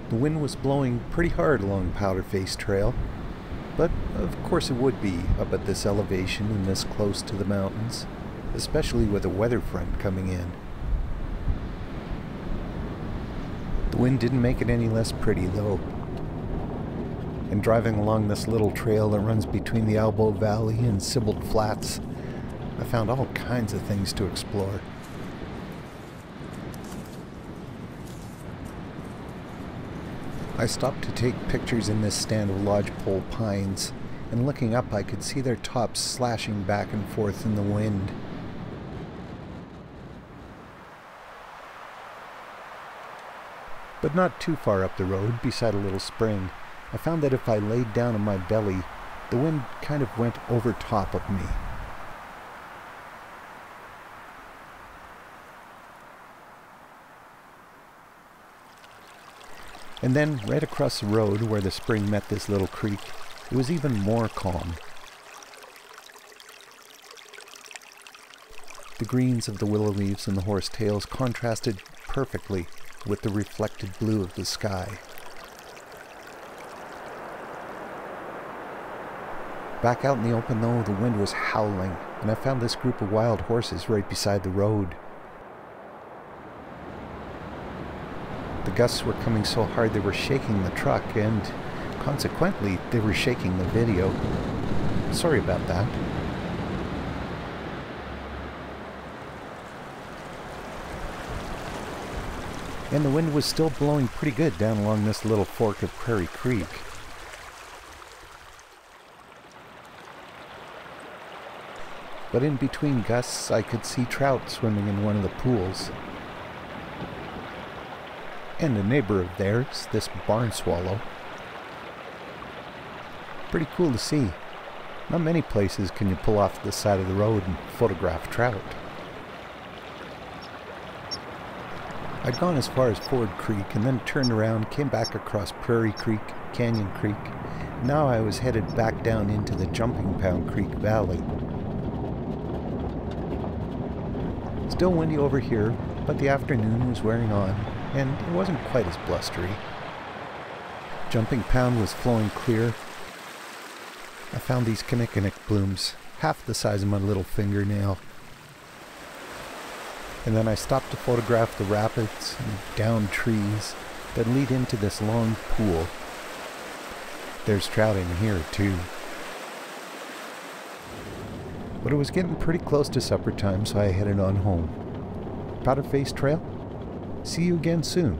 The wind was blowing pretty hard along Powderface Trail, but of course it would be up at this elevation and this close to the mountains, especially with a weather front coming in. The wind didn't make it any less pretty though. And driving along this little trail that runs between the Elbow Valley and Sibbald Flats, I found all kinds of things to explore. I stopped to take pictures in this stand of lodgepole pines, and looking up I could see their tops slashing back and forth in the wind. But not too far up the road, beside a little spring, I found that if I laid down on my belly, the wind kind of went over top of me. And then, right across the road where the spring met this little creek, it was even more calm. The greens of the willow leaves and the horsetails contrasted perfectly with the reflected blue of the sky. Back out in the open though, the wind was howling, and I found this group of wild horses right beside the road. The gusts were coming so hard they were shaking the truck, and consequently they were shaking the video. Sorry about that. And the wind was still blowing pretty good down along this little fork of Prairie Creek. But in between gusts I could see trout swimming in one of the pools. And a neighbor of theirs, this barn swallow. Pretty cool to see. Not many places can you pull off the side of the road and photograph trout. I'd gone as far as Ford Creek and then turned around, came back across Prairie Creek, Canyon Creek. Now I was headed back down into the Jumping Pound Creek Valley. Still windy over here, but the afternoon was wearing on, and it wasn't quite as blustery. Jumping Pound was flowing clear. I found these kinnikinnick blooms, half the size of my little fingernail. And then I stopped to photograph the rapids and downed trees that lead into this long pool. There's trout in here too. But it was getting pretty close to supper time, so I headed on home. Powderface Trail? See you again soon.